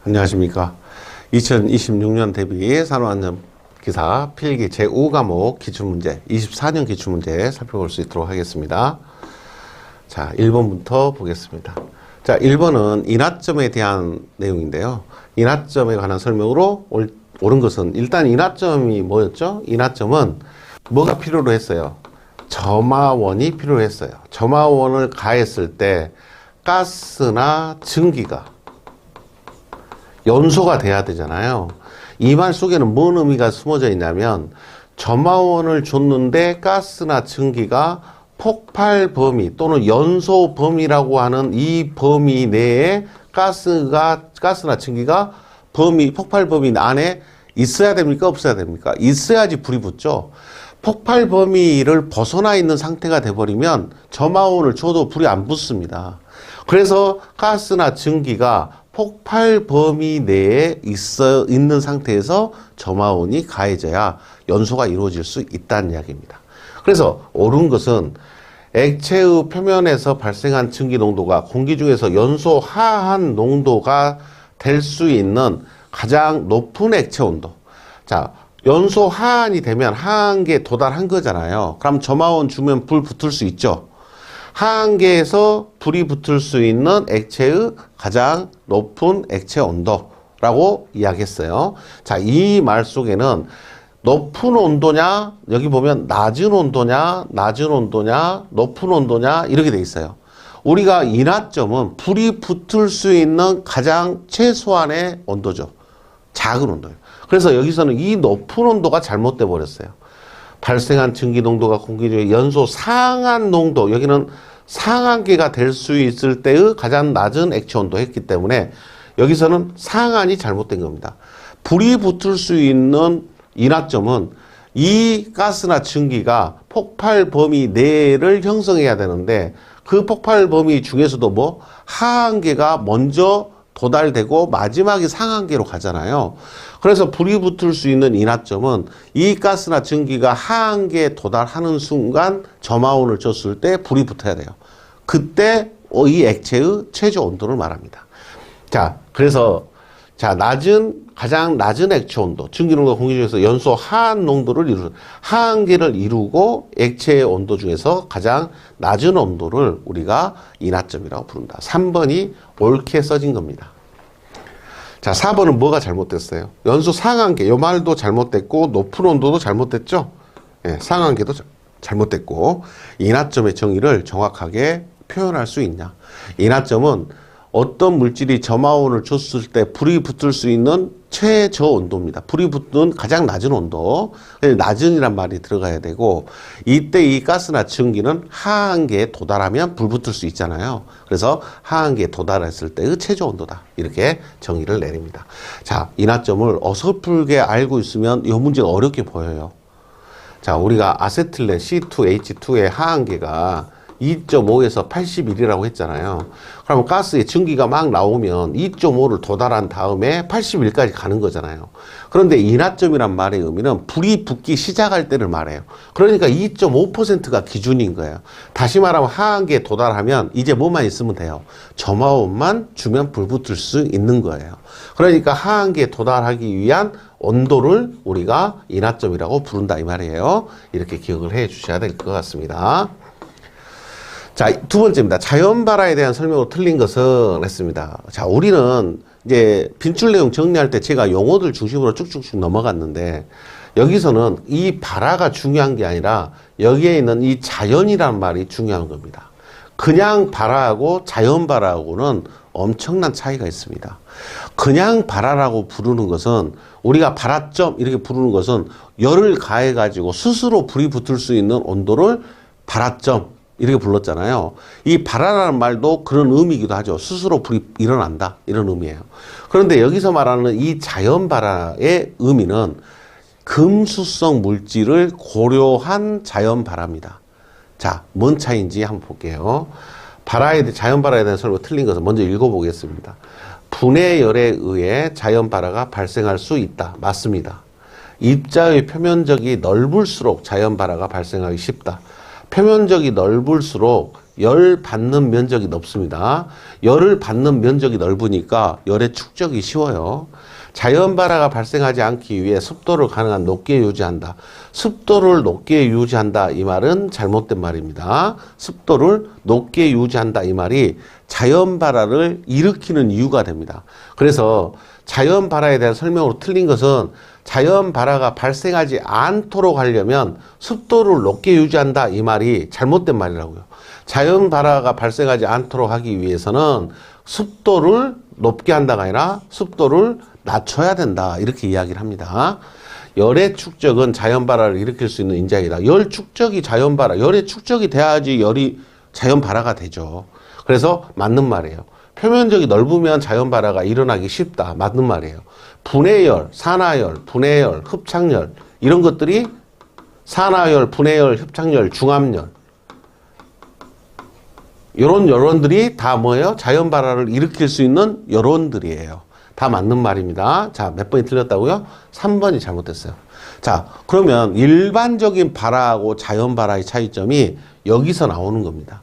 안녕하십니까. 2026년 대비 산업안전기사 필기 제5과목 기출문제 24년 기출문제 살펴볼 수 있도록 하겠습니다. 자, 1번부터 보겠습니다. 자, 1번은 인하점에 대한 내용인데요. 인하점에 관한 설명으로 옳은 것은 일단 인하점이 뭐였죠? 인하점은 뭐가 필요로 했어요? 점화원이 필요로 했어요. 점화원을 가했을 때 가스나 증기가 연소가 돼야 되잖아요. 이 말 속에는 뭔 의미가 숨어져 있냐면 점화원을 줬는데 가스나 증기가 폭발 범위 또는 연소 범위라고 하는 이 범위 내에 가스나 증기가 폭발 범위 안에 있어야 됩니까? 없어야 됩니까? 있어야지 불이 붙죠. 폭발 범위를 벗어나 있는 상태가 돼버리면 점화원을 줘도 불이 안 붙습니다. 그래서 가스나 증기가 폭발 범위 내에 있는 상태에서 점화원이 가해져야 연소가 이루어질 수 있다는 이야기입니다. 그래서 옳은 것은 액체의 표면에서 발생한 증기 농도가 공기 중에서 연소 하한 농도가 될 수 있는 가장 높은 액체 온도. 자, 연소 하한이 되면 하한계에 도달한 거잖아요. 그럼 점화원 주면 불 붙을 수 있죠. 하한계에서 불이 붙을 수 있는 액체의 가장 높은 액체 온도라고 이야기했어요. 자, 이 말 속에는 높은 온도냐, 여기 보면 낮은 온도냐, 높은 온도냐, 이렇게 돼 있어요. 우리가 인하점은 불이 붙을 수 있는 가장 최소한의 온도죠. 작은 온도예요. 그래서 여기서는 이 높은 온도가 잘못돼 버렸어요. 발생한 증기 농도가 공기 중에 연소 상한 농도, 여기는 상한계가 될 수 있을 때의 가장 낮은 액체 온도 했기 때문에 여기서는 상한이 잘못된 겁니다. 불이 붙을 수 있는 인하점은 이 가스나 증기가 폭발 범위 내를 형성해야 되는데 그 폭발 범위 중에서도 하한계가 먼저 도달되고 마지막에 상한계로 가잖아요. 그래서 불이 붙을 수 있는 인하점은 이 가스나 증기가 하한계에 도달하는 순간 점화원을 줬을 때 불이 붙어야 돼요. 그때 이 액체의 최저 온도를 말합니다. 자, 그래서 가장 낮은 액체 온도, 증기 농도 공기 중에서 연소 하한 농도를 하한계를 이루고 액체의 온도 중에서 가장 낮은 온도를 우리가 인하점이라고 부른다. 3번이 옳게 써진 겁니다. 자, 4번은 뭐가 잘못됐어요? 연소 상한계, 요 말도 잘못됐고 높은 온도도 잘못됐죠? 예, 상한계도 잘못됐고 인하점의 정의를 정확하게 표현할 수 있냐? 인하점은 어떤 물질이 점화원을 줬을 때 불이 붙을 수 있는 최저 온도입니다. 불이 붙는 가장 낮은 온도. 낮은이란 말이 들어가야 되고 이때 이 가스나 증기는 하한계에 도달하면 불 붙을 수 있잖아요. 그래서 하한계에 도달했을 때의 최저 온도다. 이렇게 정의를 내립니다. 자, 인하점을 어설프게 알고 있으면 이 문제가 어렵게 보여요. 자, 우리가 아세틸렌 C2H2의 하한계가 2.5에서 81이라고 했잖아요. 그러면 가스에 증기가 막 나오면 2.5를 도달한 다음에 81까지 가는 거잖아요. 그런데 인하점이란 말의 의미는 불이 붙기 시작할 때를 말해요. 그러니까 2.5%가 기준인 거예요. 다시 말하면 하한계에 도달하면 이제 뭐만 있으면 돼요? 점화원만 주면 불 붙을 수 있는 거예요. 그러니까 하한계에 도달하기 위한 온도를 우리가 인하점이라고 부른다 이 말이에요. 이렇게 기억을 해 주셔야 될 것 같습니다. 자, 두 번째입니다. 자연발화에 대한 설명으로 틀린 것은 했습니다. 자, 우리는 이제 빈출 내용 정리할 때 제가 용어들 중심으로 쭉쭉쭉 넘어갔는데 여기서는 이 발화가 중요한 게 아니라 여기에 있는 이 자연이라는 말이 중요한 겁니다. 그냥 발화하고 자연 발화하고는 엄청난 차이가 있습니다. 그냥 발화라고 부르는 것은 우리가 발화점 이렇게 부르는 것은 열을 가해 가지고 스스로 불이 붙을 수 있는 온도를 발화점 이렇게 불렀잖아요. 이 발화라는 말도 그런 의미이기도 하죠. 스스로 불이 일어난다 이런 의미예요. 그런데 여기서 말하는 이 자연 발화의 의미는 금수성 물질을 고려한 자연 발화입니다. 자, 뭔 차이인지 한번 볼게요. 자연 발화에 대한 설명 틀린 것을 먼저 읽어보겠습니다. 분해 열에 의해 자연 발화가 발생할 수 있다. 맞습니다. 입자의 표면적이 넓을수록 자연 발화가 발생하기 쉽다. 표면적이 넓을수록 열 받는 면적이 넓습니다. 열을 받는 면적이 넓으니까 열의 축적이 쉬워요. 자연발화가 발생하지 않기 위해 습도를 가능한 높게 유지한다. 습도를 높게 유지한다 이 말은 잘못된 말입니다. 습도를 높게 유지한다 이 말이 자연발화를 일으키는 이유가 됩니다. 그래서 자연발화에 대한 설명으로 틀린 것은 자연발화가 발생하지 않도록 하려면 습도를 높게 유지한다 이 말이 잘못된 말이라고요. 자연발화가 발생하지 않도록 하기 위해서는 습도를 높게 한다가 아니라 습도를 낮춰야 된다 이렇게 이야기를 합니다. 열의 축적은 자연발화를 일으킬 수 있는 인자이다. 열 축적이 자연발화, 열의 축적이 돼야지 열이 자연발화가 되죠. 그래서 맞는 말이에요. 표면적이 넓으면 자연발화가 일어나기 쉽다. 맞는 말이에요. 분해열, 산화열, 분해열, 흡착열 이런 것들이 산화열, 분해열, 흡착열, 중압열 이런 여론들이 다 뭐예요? 자연발화를 일으킬 수 있는 여론들이에요. 다 맞는 말입니다. 자, 몇 번이 틀렸다고요? 3번이 잘못됐어요. 자, 그러면 일반적인 발화하고 자연발화의 차이점이 여기서 나오는 겁니다.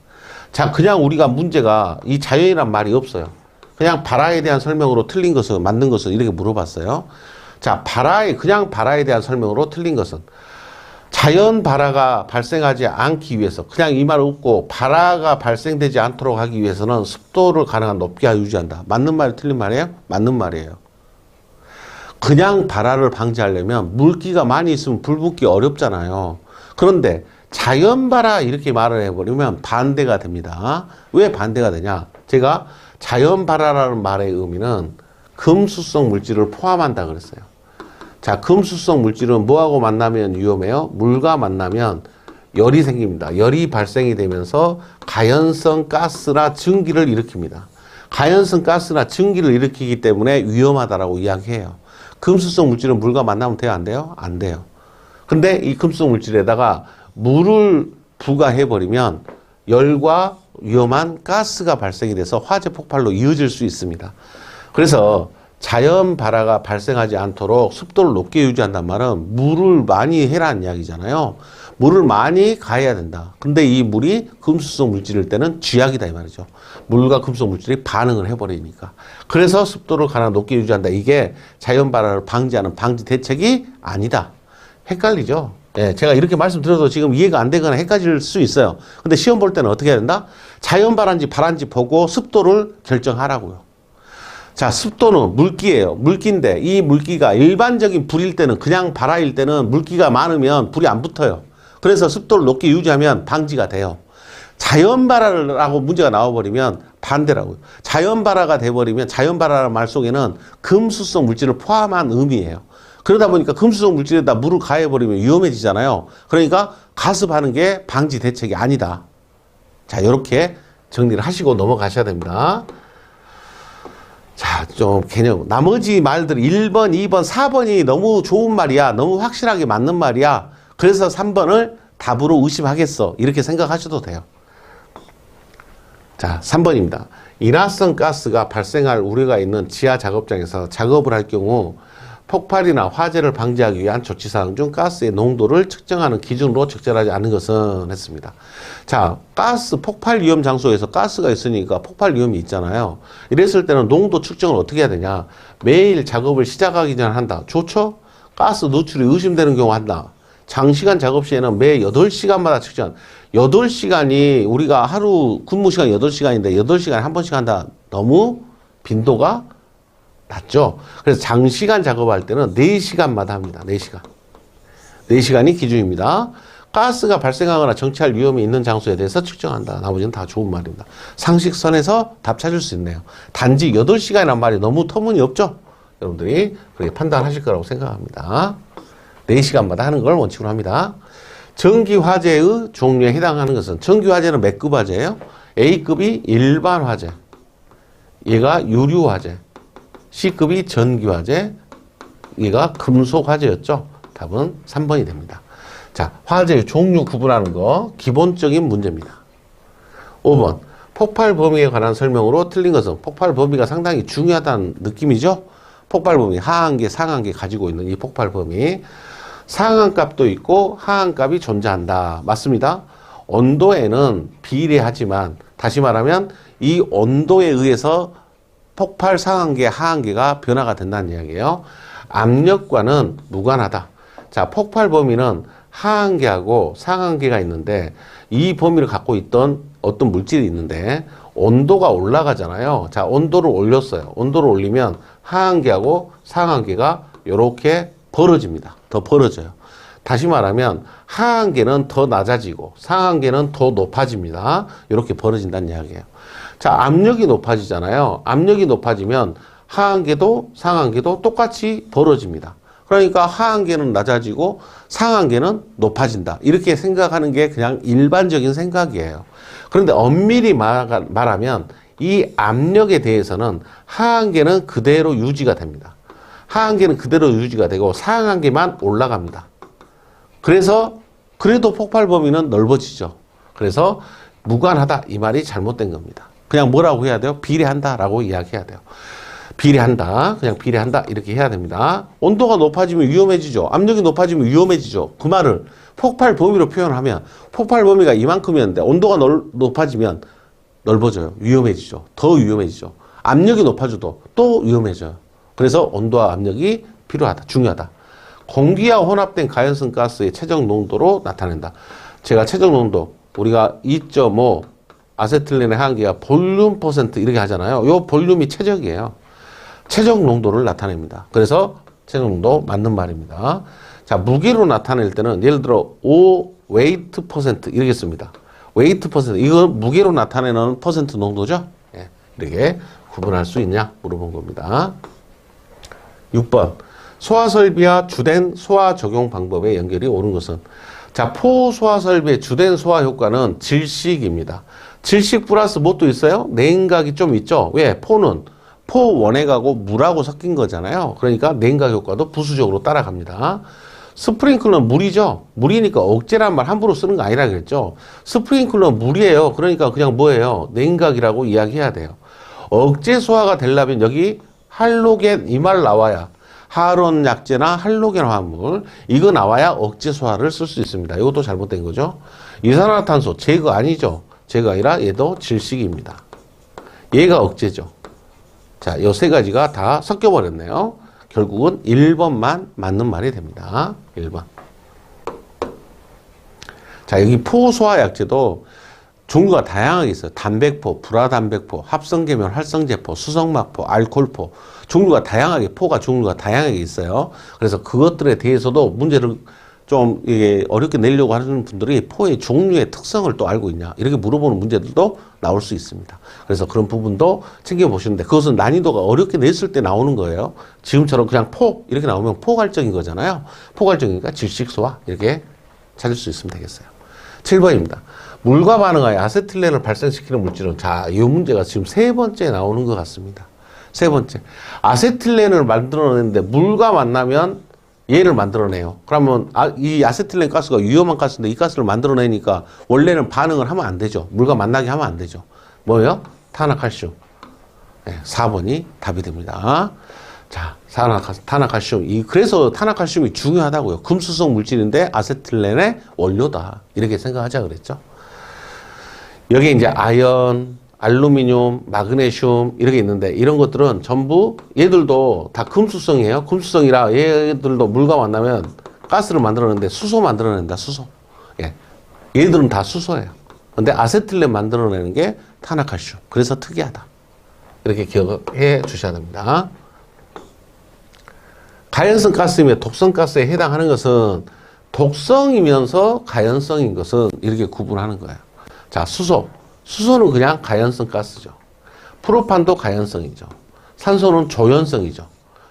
자, 그냥 우리가 문제가 이 자연이란 말이 없어요. 그냥 발화에 대한 설명으로 틀린 것은, 맞는 것은 이렇게 물어봤어요. 자, 그냥 발화에 대한 설명으로 틀린 것은 자연 발화가 발생하지 않기 위해서 그냥 이 말 없고 발화가 발생되지 않도록 하기 위해서는 습도를 가능한 높게 유지한다. 맞는 말이 틀린 말이에요? 맞는 말이에요. 그냥 발화를 방지하려면 물기가 많이 있으면 불 붙기 어렵잖아요. 그런데 자연 발화 이렇게 말을 해버리면 반대가 됩니다. 왜 반대가 되냐? 제가 자연 발화라는 말의 의미는 금수성 물질을 포함한다 그랬어요. 자, 금수성 물질은 뭐하고 만나면 위험해요? 물과 만나면 열이 생깁니다. 열이 발생이 되면서 가연성 가스나 증기를 일으킵니다. 가연성 가스나 증기를 일으키기 때문에 위험하다라고 이야기해요. 금수성 물질은 물과 만나면 돼요? 안 돼요? 안 돼요. 근데 이 금수성 물질에다가 물을 부과해버리면 열과 위험한 가스가 발생이 돼서 화재 폭발로 이어질 수 있습니다. 그래서 자연 발화가 발생하지 않도록 습도를 높게 유지한단 말은 물을 많이 해라는 이야기잖아요. 물을 많이 가해야 된다. 근데 이 물이 금수성 물질일 때는 쥐약이다 이 말이죠. 물과 금수성 물질이 반응을 해버리니까. 그래서 습도를 가능한 높게 유지한다. 이게 자연 발화를 방지하는 방지 대책이 아니다. 헷갈리죠? 예, 제가 이렇게 말씀드려도 지금 이해가 안 되거나 헷갈릴 수 있어요. 근데 시험 볼 때는 어떻게 해야 된다? 자연 발화인지 발화인지 보고 습도를 결정하라고요. 자, 습도는 물기예요. 물기인데 이 물기가 일반적인 불일 때는 그냥 발화일 때는 물기가 많으면 불이 안 붙어요. 그래서 습도를 높게 유지하면 방지가 돼요. 자연 발화를 하고 문제가 나와버리면 반대라고요. 자연 발화가 돼버리면 자연 발화라는 말 속에는 금수성 물질을 포함한 의미예요. 그러다 보니까 금수성 물질에다 물을 가해버리면 위험해지잖아요. 그러니까 가습하는 게 방지 대책이 아니다. 자, 이렇게 정리를 하시고 넘어가셔야 됩니다. 자, 좀 개념. 나머지 말들 1번, 2번, 4번이 너무 좋은 말이야. 너무 확실하게 맞는 말이야. 그래서 3번을 답으로 의심하겠어. 이렇게 생각하셔도 돼요. 자, 3번입니다. 인화성 가스가 발생할 우려가 있는 지하 작업장에서 작업을 할 경우 폭발이나 화재를 방지하기 위한 조치사항 중 가스의 농도를 측정하는 기준으로 적절하지 않은 것은 했습니다. 자, 가스 폭발 위험 장소에서 가스가 있으니까 폭발 위험이 있잖아요. 이랬을 때는 농도 측정을 어떻게 해야 되냐? 매일 작업을 시작하기 전에 한다. 좋죠? 가스 노출이 의심되는 경우 한다. 장시간 작업 시에는 매 8시간마다 측정. 8시간이 우리가 하루 근무 시간 8시간인데 8시간에 한 번씩 한다. 너무 빈도가 낮죠. 그래서 장시간 작업할 때는 4시간마다 합니다. 4시간. 4시간이 기준입니다. 가스가 발생하거나 정치할 위험이 있는 장소에 대해서 측정한다. 나머지는 다 좋은 말입니다. 상식선에서 답 찾을 수 있네요. 단지 8시간이란 말이 너무 터무니없죠? 여러분들이 그렇게 판단하실 거라고 생각합니다. 4시간마다 하는 걸 원칙으로 합니다. 전기화재의 종류에 해당하는 것은 전기화재는 몇 급 화재예요? A급이 일반 화재. 얘가 유류화재. C급이 전기화재, 얘가 금속화재였죠. 답은 3번이 됩니다. 자, 화재의 종류 구분하는 거 기본적인 문제입니다. 5번, 폭발 범위에 관한 설명으로 틀린 것은 폭발 범위가 상당히 중요하다는 느낌이죠. 폭발 범위, 하한계, 상한계 가지고 있는 이 폭발 범위. 상한값도 있고 하한값이 존재한다. 맞습니다. 온도에는 비례하지만 다시 말하면 이 온도에 의해서 폭발 상한계, 하한계가 변화가 된다는 이야기예요. 압력과는 무관하다. 자, 폭발 범위는 하한계하고 상한계가 있는데 이 범위를 갖고 있던 어떤 물질이 있는데 온도가 올라가잖아요. 자, 온도를 올렸어요. 온도를 올리면 하한계하고 상한계가 이렇게 벌어집니다. 더 벌어져요. 다시 말하면 하한계는 더 낮아지고 상한계는 더 높아집니다. 이렇게 벌어진다는 이야기예요. 자, 압력이 높아지잖아요. 압력이 높아지면 하한계도 상한계도 똑같이 벌어집니다. 그러니까 하한계는 낮아지고 상한계는 높아진다. 이렇게 생각하는 게 그냥 일반적인 생각이에요. 그런데 엄밀히 말하면 이 압력에 대해서는 하한계는 그대로 유지가 됩니다. 하한계는 그대로 유지가 되고 상한계만 올라갑니다. 그래서 그래도 폭발 범위는 넓어지죠. 그래서 무관하다 이 말이 잘못된 겁니다. 그냥 뭐라고 해야 돼요? 비례한다라고 이야기해야 돼요. 비례한다. 그냥 비례한다. 이렇게 해야 됩니다. 온도가 높아지면 위험해지죠. 압력이 높아지면 위험해지죠. 그 말을 폭발 범위로 표현하면 폭발 범위가 이만큼이었는데 온도가 높아지면 넓어져요. 위험해지죠. 더 위험해지죠. 압력이 높아져도 또 위험해져요. 그래서 온도와 압력이 필요하다. 중요하다. 공기와 혼합된 가연성 가스의 최적 농도로 나타낸다. 제가 최적 농도 우리가 2.5 아세틸렌의 하한계가 볼륨 퍼센트 이렇게 하잖아요. 요 볼륨이 최적이에요. 최적 농도를 나타냅니다. 그래서 최적 농도 맞는 말입니다. 자, 무게로 나타낼 때는 예를 들어 5 웨이트 퍼센트 이렇게 씁니다. 웨이트 퍼센트 이거 무게로 나타내는 퍼센트 농도죠. 예, 이렇게 구분할 수 있냐 물어본 겁니다. 6번 소화 설비와 주된 소화 적용 방법의 연결이 옳은 것은 자, 포 소화 설비의 주된 소화 효과는 질식입니다. 질식 플러스 뭣도 있어요? 냉각이 좀 있죠. 왜? 포는 포원액하고 물하고 섞인 거잖아요. 그러니까 냉각 효과도 부수적으로 따라갑니다. 스프링클러는 물이죠. 물이니까 억제란 말 함부로 쓰는 거 아니라 그랬죠. 스프링클러는 물이에요. 그러니까 그냥 뭐예요? 냉각이라고 이야기해야 돼요. 억제 소화가 되려면 여기 할로겐 이 말 나와야 하론 약제나 할로겐 화합물 이거 나와야 억제 소화를 쓸 수 있습니다. 이것도 잘못된 거죠. 이산화탄소 제거 아니죠. 제거 아니라 얘도 질식입니다. 얘가 억제죠. 자, 요 세 가지가 다 섞여버렸네요. 결국은 1번만 맞는 말이 됩니다. 1번. 자, 여기 포소화 약제도 종류가 다양하게 있어요. 단백포, 불화단백포, 합성계면 활성제포, 수성막포, 알코올포. 종류가 다양하게, 포가 종류가 다양하게 있어요. 그래서 그것들에 대해서도 문제를 좀 이게 어렵게 내려고 하는 분들이 포의 종류의 특성을 또 알고 있냐 이렇게 물어보는 문제들도 나올 수 있습니다. 그래서 그런 부분도 챙겨보시는데 그것은 난이도가 어렵게 냈을 때 나오는 거예요. 지금처럼 그냥 포 이렇게 나오면 포괄적인 거잖아요. 포괄적이니까 질식소화 이렇게 찾을 수 있으면 되겠어요. 7번입니다. 물과 반응하여 아세틸렌을 발생시키는 물질은 자, 이 문제가 지금 세 번째 나오는 것 같습니다. 세 번째. 아세틸렌을 만들어내는데 물과 만나면 얘를 만들어내요. 그러면 이 아세틸렌 가스가 위험한 가스인데 이 가스를 만들어내니까 원래는 반응을 하면 안 되죠. 물과 만나게 하면 안 되죠. 뭐예요? 탄화칼슘. 네, 4번이 답이 됩니다. 자, 탄화칼슘. 그래서 탄화칼슘이 중요하다고요. 금수성 물질인데 아세틸렌의 원료다. 이렇게 생각하자 그랬죠. 여기 이제 아연, 알루미늄, 마그네슘 이렇게 있는데 이런 것들은 전부 얘들도 다 금수성이에요. 금수성이라 얘들도 물과 만나면 가스를 만들어내는데 수소 만들어낸다. 수소. 예. 얘들은 다 수소예요. 근데 아세틸렌 만들어내는 게 탄화칼슘. 그래서 특이하다. 이렇게 기억해 주셔야 됩니다. 가연성 가스이며 독성 가스에 해당하는 것은 독성이면서 가연성인 것은 이렇게 구분하는 거예요. 자, 수소. 수소는 그냥 가연성 가스죠. 프로판도 가연성이죠. 산소는 조연성이죠.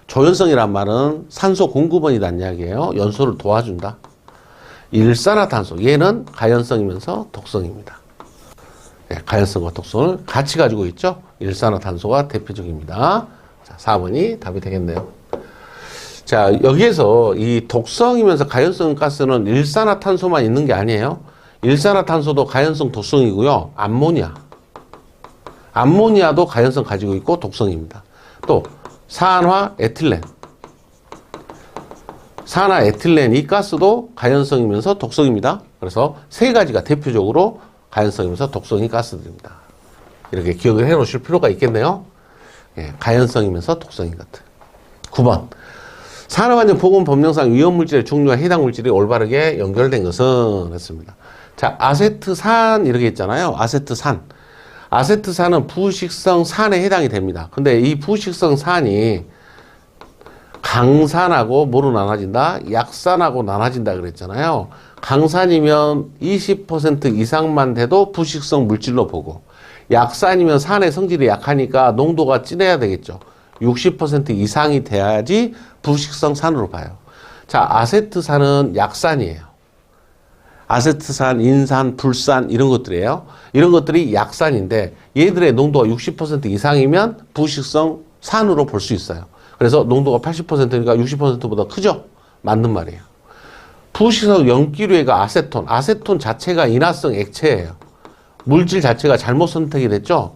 조연성이란 말은 산소 공급원이란 이야기예요. 연소를 도와준다. 일산화탄소. 얘는 가연성이면서 독성입니다. 네, 가연성과 독성을 같이 가지고 있죠. 일산화탄소가 대표적입니다. 자, 4번이 답이 되겠네요. 자, 여기에서 이 독성이면서 가연성 가스는 일산화탄소만 있는 게 아니에요. 일산화탄소도 가연성 독성이고요. 암모니아도 가연성 가지고 있고 독성입니다. 또 산화에틸렌. 산화에틸렌 이 가스도 가연성이면서 독성입니다. 그래서 세 가지가 대표적으로 가연성이면서 독성인 가스들입니다. 이렇게 기억을 해 놓으실 필요가 있겠네요. 예, 가연성이면서 독성인 같은. 9번. 산업안전 보건 법령상 위험물질의 종류와 해당 물질이 올바르게 연결된 것은 했습니다. 자, 아세트산 이렇게 있잖아요. 아세트산. 아세트산은 부식성 산에 해당이 됩니다. 근데 이 부식성 산이 강산하고 뭐로 나눠진다? 약산하고 나눠진다 그랬잖아요. 강산이면 20% 이상만 돼도 부식성 물질로 보고, 약산이면 산의 성질이 약하니까 농도가 진해야 되겠죠. 60% 이상이 돼야지 부식성 산으로 봐요. 자, 아세트산은 약산이에요. 아세트산, 인산, 불산 이런 것들이에요. 이런 것들이 약산인데 얘들의 농도가 60% 이상이면 부식성 산으로 볼 수 있어요. 그래서 농도가 80%니까 60%보다 크죠? 맞는 말이에요. 부식성 염기류가 아세톤. 아세톤 자체가 인화성 액체예요. 물질 자체가 잘못 선택이 됐죠?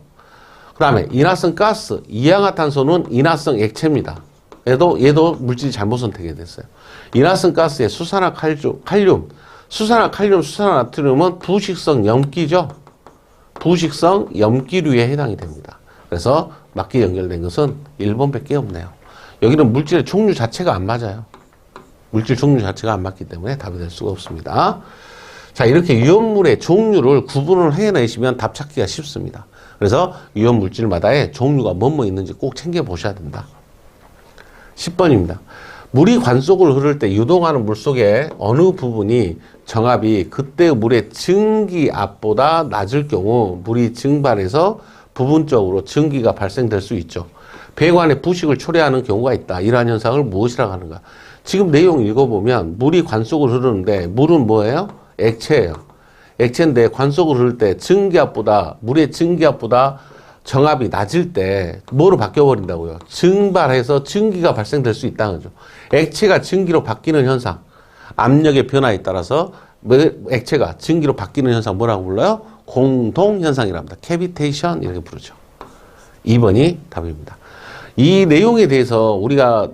그 다음에 인화성 가스, 이氧화탄소는 인화성 액체입니다. 얘도 물질이 잘못 선택이 됐어요. 인화성 가스에 수산화칼륨, 수산화나트륨은 부식성 염기죠. 부식성 염기류에 해당이 됩니다. 그래서 맞게 연결된 것은 1번밖에 없네요. 여기는 물질의 종류 자체가 안 맞아요. 물질 종류 자체가 안 맞기 때문에 답이 될 수가 없습니다. 자, 이렇게 위험물의 종류를 구분을 해내시면 답 찾기가 쉽습니다. 그래서 위험물질마다의 종류가 뭐뭐 있는지 꼭 챙겨보셔야 된다. 10번입니다. 물이 관 속을 흐를 때 유동하는 물 속에 어느 부분이 정압이 그때 물의 증기압보다 낮을 경우 물이 증발해서 부분적으로 증기가 발생될 수 있죠. 배관에 부식을 초래하는 경우가 있다. 이러한 현상을 무엇이라고 하는가? 지금 내용 읽어보면 물이 관 속을 흐르는데 물은 뭐예요? 액체예요. 액체인데 관 속을 흐를 때 물의 증기압보다 정압이 낮을 때 뭐로 바뀌어버린다고요? 증발해서 증기가 발생될 수 있다는 거죠. 액체가 증기로 바뀌는 현상, 압력의 변화에 따라서 액체가 증기로 바뀌는 현상 뭐라고 불러요? 공동현상이랍니다. 캐비테이션 이렇게 부르죠. 2번이 답입니다. 이 내용에 대해서 우리가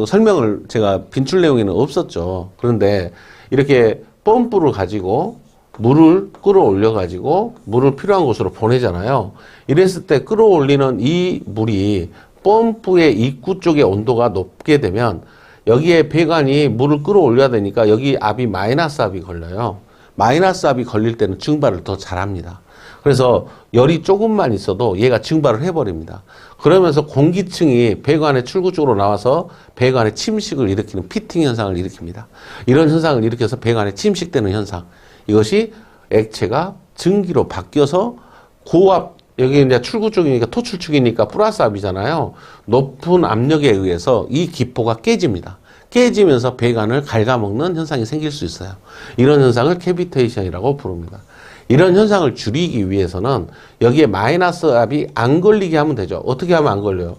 설명을 제가 빈출 내용에는 없었죠. 그런데 이렇게 펌프를 가지고 물을 끌어올려 가지고 물을 필요한 곳으로 보내잖아요. 이랬을 때 끌어올리는 이 물이 펌프의 입구 쪽의 온도가 높게 되면 여기에 배관이 물을 끌어올려야 되니까 여기 압이 마이너스 압이 걸려요. 마이너스 압이 걸릴 때는 증발을 더 잘합니다. 그래서 열이 조금만 있어도 얘가 증발을 해버립니다. 그러면서 공기층이 배관의 출구 쪽으로 나와서 배관의 침식을 일으키는 피팅 현상을 일으킵니다. 이런 현상을 일으켜서 배관에 침식되는 현상. 이것이 액체가 증기로 바뀌어서 고압, 여기 이제 출구 쪽이니까 토출축이니까 플러스 압이잖아요. 높은 압력에 의해서 이 기포가 깨집니다. 깨지면서 배관을 갉아먹는 현상이 생길 수 있어요. 이런 현상을 캐비테이션이라고 부릅니다. 이런 현상을 줄이기 위해서는 여기에 마이너스 압이 안 걸리게 하면 되죠. 어떻게 하면 안 걸려요?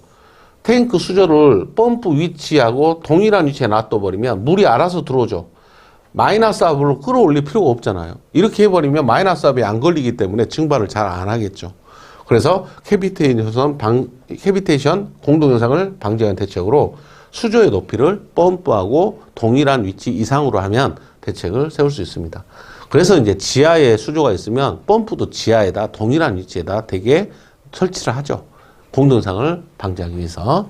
탱크 수조를 펌프 위치하고 동일한 위치에 놔둬버리면 물이 알아서 들어오죠. 마이너스 압으로 끌어올릴 필요가 없잖아요. 이렇게 해버리면 마이너스 압이 안 걸리기 때문에 증발을 잘 안 하겠죠. 그래서 캐비테이션 공동현상을 방지하는 대책으로 수조의 높이를 펌프하고 동일한 위치 이상으로 하면 대책을 세울 수 있습니다. 그래서 이제 지하에 수조가 있으면 펌프도 지하에다 동일한 위치에다 되게 설치를 하죠. 공동현상을 방지하기 위해서.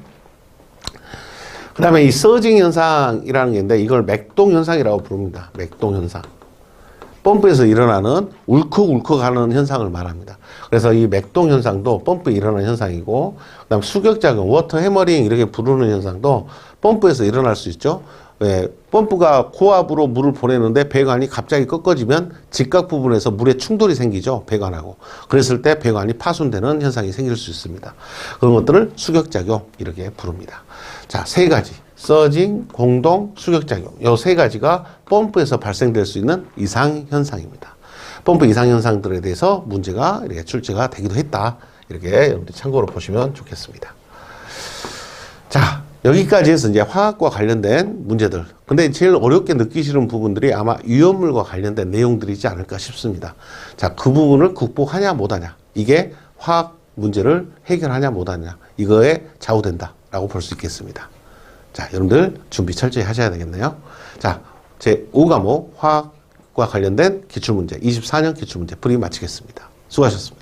그 다음에 이 서징 현상이라는 게 있는데 이걸 맥동 현상이라고 부릅니다. 맥동 현상. 펌프에서 일어나는 울컥울컥 하는 현상을 말합니다. 그래서 이 맥동 현상도 펌프에 일어나는 현상이고, 그 다음 수격작용, 워터 해머링 이렇게 부르는 현상도 펌프에서 일어날 수 있죠. 왜? 펌프가 고압으로 물을 보내는데 배관이 갑자기 꺾어지면 직각 부분에서 물에 충돌이 생기죠. 배관하고. 그랬을 때 배관이 파손되는 현상이 생길 수 있습니다. 그런 것들을 수격작용 이렇게 부릅니다. 자, 세 가지. 서징, 공동, 수격작용. 이 세 가지가 펌프에서 발생될 수 있는 이상현상입니다. 펌프 이상현상들에 대해서 문제가 이렇게 출제가 되기도 했다. 이렇게 여러분들이 참고로 보시면 좋겠습니다. 자, 여기까지 해서 이제 화학과 관련된 문제들. 근데 제일 어렵게 느끼시는 부분들이 아마 위험물과 관련된 내용들이지 않을까 싶습니다. 자, 그 부분을 극복하냐 못하냐. 이게 화학 문제를 해결하냐 못하냐. 이거에 좌우된다라고 볼 수 있겠습니다. 자, 여러분들 준비 철저히 하셔야 되겠네요. 자, 제 5과목 화학 관련된 기출문제, 24년 기출문제 풀이 마치겠습니다. 수고하셨습니다.